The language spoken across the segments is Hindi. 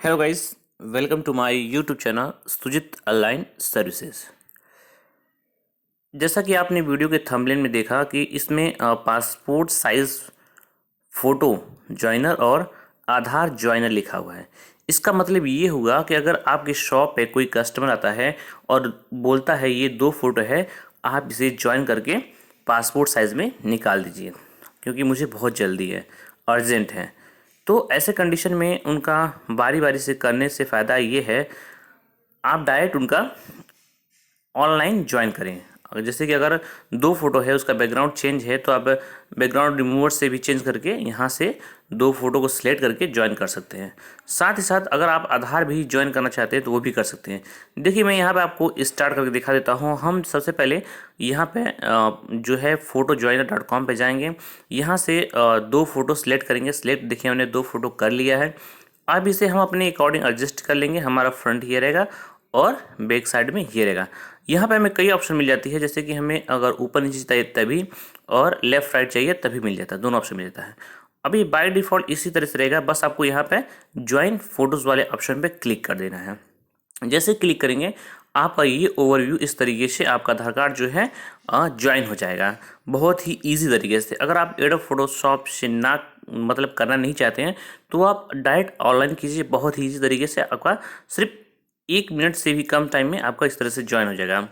Hello guys, welcome to my YouTube channel Sujit online services. जैसा कि आपने वीडियो के थंबनेल में देखा कि इसमें पासपोर्ट साइज फ़ोटो जॉइनर और आधार जॉइनर लिखा हुआ है। इसका मतलब ये हुआ कि अगर आपकी शॉप पे कोई कस्टमर आता है और बोलता है ये दो फ़ोटो है, आप इसे जॉइन करके पासपोर्ट साइज़ में निकाल दीजिए क्योंकि मुझे बहुत जल्दी है, अर्जेंट है। तो ऐसे कंडीशन में उनका बारी बारी से करने से फ़ायदा ये है, आप डायरेक्ट उनका ऑनलाइन ज्वाइन करें। जैसे कि अगर दो फोटो है, उसका बैकग्राउंड चेंज है, तो आप बैकग्राउंड रिमूवर से भी चेंज करके यहाँ से दो फोटो को सिलेक्ट करके ज्वाइन कर सकते हैं। साथ ही साथ अगर आप आधार भी ज्वाइन करना चाहते हैं तो वो भी कर सकते हैं। देखिए, मैं यहाँ पे आपको स्टार्ट करके दिखा देता हूँ। हम सबसे पहले यहाँ पे जो है photojoiner.com पे जाएंगे। यहाँ से दो फोटो सिलेक्ट करेंगे। सिलेक्ट, देखिए हमने दो फोटो कर लिया है। अब इसे हम अपने अकॉर्डिंग एडजस्ट कर लेंगे। हमारा फ्रंट ये रहेगा और बैक साइड में ये रहेगा। यहाँ पे हमें कई ऑप्शन मिल जाती है, जैसे कि हमें अगर ऊपर नीचे चाहिए तभी और लेफ्ट राइट चाहिए तभी मिल जाता है, दोनों ऑप्शन मिल जाता है। अभी बाय डिफ़ॉल्ट इसी तरह से रहेगा, बस आपको यहाँ पे ज्वाइन फोटोज़ वाले ऑप्शन पे क्लिक कर देना है। जैसे क्लिक करेंगे, आपका ये ओवरव्यू इस तरीके से आपका आधार कार्ड जो है ज्वाइन हो जाएगा, बहुत ही ईजी तरीके से। अगर आप एडोब फोटोशॉप से ना मतलब करना नहीं चाहते हैं तो आप डायरेक्ट ऑनलाइन कीजिए, बहुत ही ईजी तरीके से आपका सिर्फ 1 मिनट से भी कम टाइम में आपका इस तरह से ज्वाइन हो जाएगा।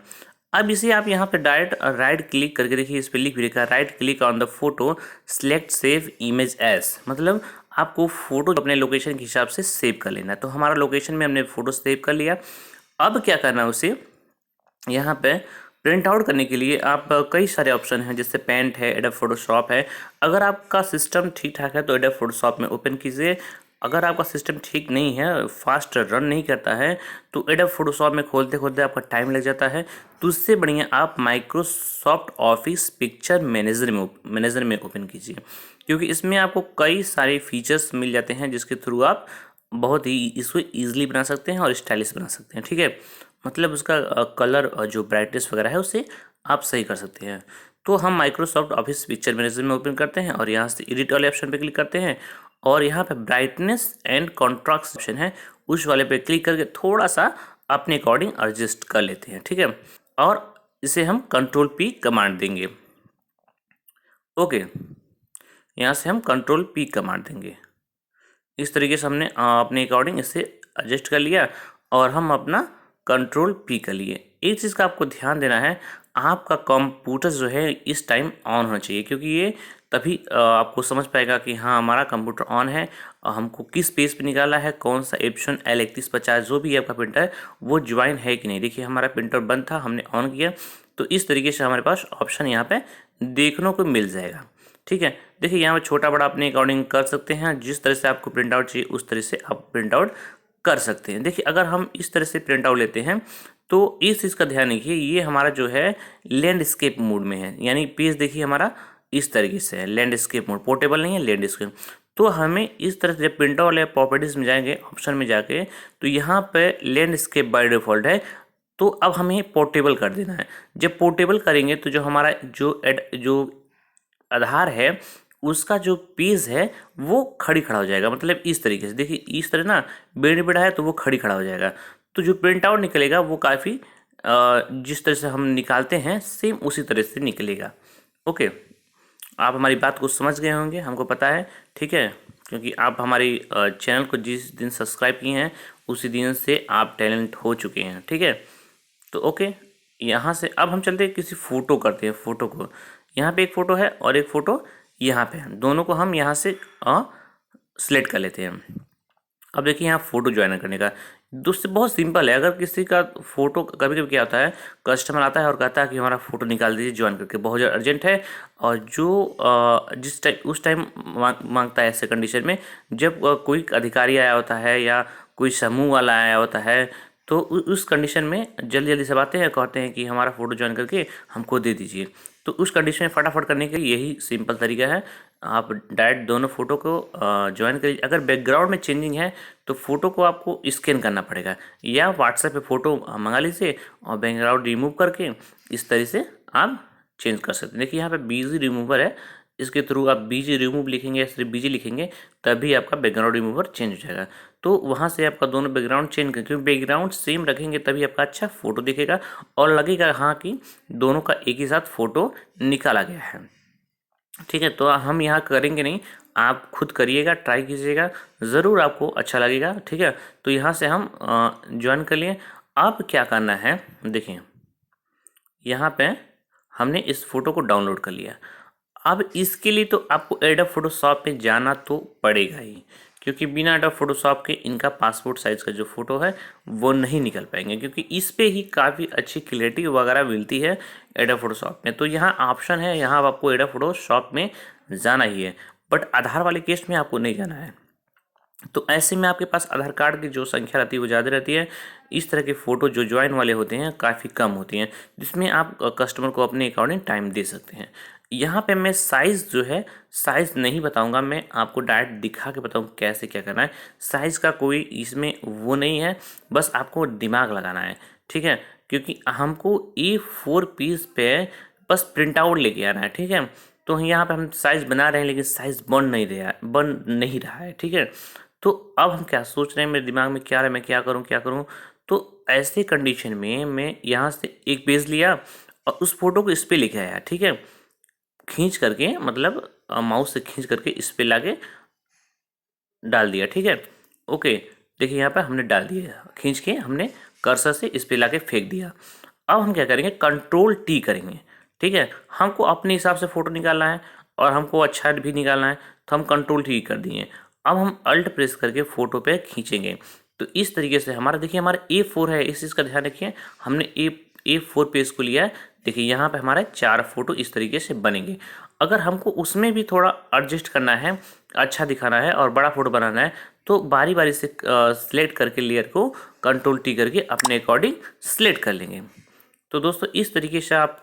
अब इसे आप यहाँ पे डायरेक्ट राइट क्लिक करके देखिए, इस पर लिख भी लिखा है right click on the photo select save image as, मतलब आपको फोटो अपने लोकेशन के हिसाब से सेव कर लेना है। तो हमारा लोकेशन में हमने फोटो सेव कर लिया। अब क्या करना है, उसे यहाँ पे प्रिंट आउट करने के लिए आप कई सारे ऑप्शन हैं, जैसे पेंट है, एडोब फोटोशॉप है। अगर आपका सिस्टम ठीक ठाक है तो एडोब फोटोशॉप में ओपन कीजिए। अगर आपका सिस्टम ठीक नहीं है, फास्ट रन नहीं करता है, तो एडोब फोटोशॉप में खोलते खोलते आपका टाइम लग जाता है। तो उससे बढ़िया आप माइक्रोसॉफ्ट ऑफिस पिक्चर मैनेजर में ओपन कीजिए, क्योंकि इसमें आपको कई सारे फीचर्स मिल जाते हैं जिसके थ्रू आप बहुत ही इसको ईजिली बना सकते हैं और स्टाइलिश बना सकते हैं। ठीक है, मतलब उसका कलर जो ब्राइटनेस वगैरह है उसे आप सही कर सकते हैं। तो हम माइक्रोसॉफ्ट ऑफिस पिक्चर मैनेजर में ओपन करते हैं और यहाँ से एडिट वाले ऑप्शन पे क्लिक करते हैं और यहाँ पे ब्राइटनेस एंड कॉन्ट्रास्ट ऑप्शन है, उस वाले पे क्लिक करके थोड़ा सा अपने अकॉर्डिंग एडजस्ट कर लेते हैं। ठीक है, और इसे हम कंट्रोल पी कमांड देंगे। ओके, यहाँ से हम कंट्रोल पी कमांड देंगे। इस तरीके से हमने अपने अकॉर्डिंग इसे एडजस्ट कर लिया और हम अपना कंट्रोल पी कर लिए। एक चीज़ का आपको ध्यान देना है, आपका कंप्यूटर जो है इस टाइम ऑन होना चाहिए, क्योंकि ये तभी आपको समझ पाएगा कि हाँ हमारा कंप्यूटर ऑन है और हमको किस पेज पे निकाला है, कौन सा एप्शन L3150 जो भी आपका प्रिंटर है वो ज्वाइन है कि नहीं। देखिए, हमारा प्रिंटर बंद था, हमने ऑन किया, तो इस तरीके से हमारे पास ऑप्शन यहाँ पे देखने को मिल जाएगा। ठीक है, देखिए यहाँ पे छोटा बड़ा अपने अकॉर्डिंग कर सकते हैं, जिस तरह से आपको प्रिंट आउट चाहिए उस तरह से आप प्रिंट आउट कर सकते हैं। देखिए, अगर हम इस तरह से प्रिंट आउट लेते हैं तो इस चीज़ का ध्यान रखिए, ये हमारा जो है लैंडस्केप मोड में है, यानी पेज देखिए हमारा इस तरीके से है, लैंडस्केप मोड, पोर्टेबल नहीं है, लैंडस्केप। तो हमें इस तरह से जब प्रिंट आउट वाले प्रॉपर्टीज़ में जाएंगे, ऑप्शन में जाके, तो यहाँ पे लैंडस्केप बाय डिफ़ॉल्ट है, तो अब हमें पोर्टेबल कर देना है। जब पोर्टेबल करेंगे तो जो हमारा जो आधार है उसका जो पेज है वो खड़ी खड़ा हो जाएगा, मतलब इस तरीके से। देखिए, इस तरह ना बेड़ बेड़ा है तो वो खड़ी खड़ा हो जाएगा। तो जो प्रिंट आउट निकलेगा वो काफ़ी जिस तरह से हम निकालते हैं सेम उसी तरह से निकलेगा। ओके, आप हमारी बात को समझ गए होंगे, हमको पता है। ठीक है, क्योंकि आप हमारी चैनल को जिस दिन सब्सक्राइब किए हैं उसी दिन से आप टैलेंट हो चुके हैं। ठीक है, तो ओके, यहाँ से अब हम चलते हैं किसी फ़ोटो करते हैं। फ़ोटो को यहाँ पे एक फ़ोटो है और एक फ़ोटो यहाँ पे है, दोनों को हम यहाँ से सिलेक्ट कर लेते हैं। अब देखिए, यहाँ फ़ोटो ज्वाइन करने का दूसरे बहुत सिंपल है। अगर किसी का फ़ोटो, कभी कभी क्या होता है, कस्टमर आता है और कहता है कि हमारा फ़ोटो निकाल दीजिए ज्वाइन करके, बहुत ज़्यादा अर्जेंट है, और जो जिस टाइम उस टाइम मांगता है, ऐसे कंडीशन में जब कोई अधिकारी आया होता है या कोई समूह वाला आया होता है, तो उस कंडीशन में जल्दी जल्दी सब आते हैं, कहते हैं कि हमारा फ़ोटो ज्वाइन करके हमको दे दीजिए। तो उस कंडीशन में फटाफट करने के लिए यही सिंपल तरीका है, आप डायरेक्ट दोनों फ़ोटो को ज्वाइन करिए। अगर बैकग्राउंड में चेंजिंग है तो फ़ोटो को आपको स्कैन करना पड़ेगा, या व्हाट्सएप पे फ़ोटो मंगा लीजिए और बैकग्राउंड रिमूव करके इस तरह से आप चेंज कर सकते हैं। देखिए, यहाँ पे बिजी रिमूवर है, इसके थ्रू आप बीजी रिमूव लिखेंगे या सिर्फ बीजी लिखेंगे तभी आपका बैकग्राउंड रिमूवर चेंज हो जाएगा। तो वहाँ से आपका दोनों बैकग्राउंड चेंज कर, क्योंकि बैकग्राउंड सेम रखेंगे तभी आपका अच्छा फोटो दिखेगा और लगेगा हाँ कि दोनों का एक ही साथ फोटो निकाला गया है। ठीक है, तो हम यहाँ करेंगे नहीं, आप खुद करिएगा, ट्राई कीजिएगा, ज़रूर आपको अच्छा लगेगा। ठीक है, तो यहाँ से हम ज्वाइन कर लिए। अब क्या करना है, देखिए यहाँ पे हमने इस फोटो को डाउनलोड कर लिया। अब इसके लिए तो आपको एडोब फोटोशॉप में जाना तो पड़ेगा ही, क्योंकि बिना एडोब फोटोशॉप के इनका पासपोर्ट साइज़ का जो फ़ोटो है वो नहीं निकल पाएंगे, क्योंकि इस पे ही काफ़ी अच्छी क्लैरिटी वगैरह मिलती है एडोब फोटोशॉप में। तो यहाँ ऑप्शन है, यहाँ आपको एडोब फोटोशॉप में जाना ही है, बट आधार वाले केस में आपको नहीं जाना है। तो ऐसे में आपके पास आधार कार्ड की जो संख्या रहती है वो ज़्यादा रहती है। इस तरह के फ़ोटो जो ज्वाइन वाले होते हैं काफ़ी कम होती हैं, जिसमें आप कस्टमर को अपने अकॉर्डिंग टाइम दे सकते हैं। यहाँ पे मैं साइज़ जो है, साइज़ नहीं बताऊंगा, मैं आपको डायरेक्ट दिखा के बताऊँ कैसे क्या करना है। साइज़ का कोई इसमें वो नहीं है, बस आपको दिमाग लगाना है। ठीक है, क्योंकि हमको A4 पीस पे बस प्रिंट आउट लेके आना है। ठीक है, तो यहाँ पे हम साइज़ बना रहे हैं लेकिन साइज़ बन नहीं रहा है। ठीक है, तो अब हम क्या सोच रहे हैं, मेरे दिमाग में क्या रहा है, मैं क्या करूं। तो ऐसे कंडीशन में मैं यहाँ से एक पेज लिया और उस फोटो को इस पे लेके आया। ठीक है, खींच करके, मतलब माउस से खींच करके इस पे लाके डाल दिया। ठीक है, ओके, देखिए यहाँ पे हमने डाल दिया, खींच के हमने कर्सर से इस पे लाके फेंक दिया। अब हम क्या करेंगे, Ctrl+T करेंगे। ठीक है, हमको अपने हिसाब से फ़ोटो निकालना है और हमको अच्छा भी निकालना है, तो हम Ctrl+T कर दिए। अब हम अल्ट प्रेस करके फ़ोटो पे खींचेंगे। तो इस तरीके से हमारा, देखिए हमारा A4 है, इस चीज़ का ध्यान रखिए, हमने A4 पेज को लिया है। देखिए यहाँ पे हमारे 4 फोटो इस तरीके से बनेंगे। अगर हमको उसमें भी थोड़ा एडजस्ट करना है, अच्छा दिखाना है और बड़ा फोटो बनाना है, तो बारी बारी से सिलेक्ट करके लेयर को Ctrl+T करके अपने अकॉर्डिंग सिलेक्ट कर लेंगे। तो दोस्तों इस तरीके से आप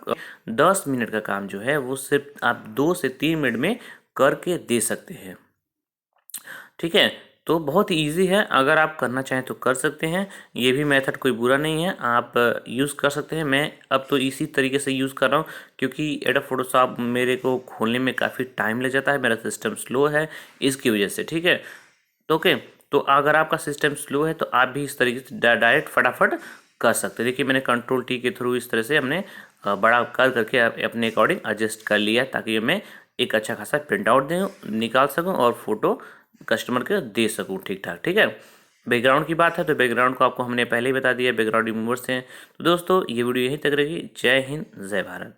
10 मिनट का काम जो है वो सिर्फ आप 2 से 3 मिनट में करके दे सकते हैं। ठीक है, तो बहुत ही ईजी है, अगर आप करना चाहें तो कर सकते हैं। ये भी मेथड कोई बुरा नहीं है, आप यूज़ कर सकते हैं। मैं अब तो इसी तरीके से यूज़ कर रहा हूँ, क्योंकि एडोब फोटोशॉप मेरे को खोलने में काफ़ी टाइम लग जाता है, मेरा सिस्टम स्लो है इसकी वजह से। ठीक है, तो ओके, तो अगर आपका सिस्टम स्लो है तो आप भी इस तरीके से डायरेक्ट फटाफट कर सकते हैं। देखिए मैंने Ctrl+T के थ्रू इस तरह से हमने बड़ा कर करके अपने अकॉर्डिंग एडजस्ट कर लिया, ताकि मैं एक अच्छा खासा प्रिंट आउट निकाल सकूं और फोटो कस्टमर को दे सकूं ठीक ठाक। ठीक है, बैकग्राउंड की बात है तो बैकग्राउंड को आपको हमने पहले ही बता दिया, बैकग्राउंड रिमूवर्स हैं। तो दोस्तों ये वीडियो यहीं तक रहेगी। जय हिंद, जय भारत।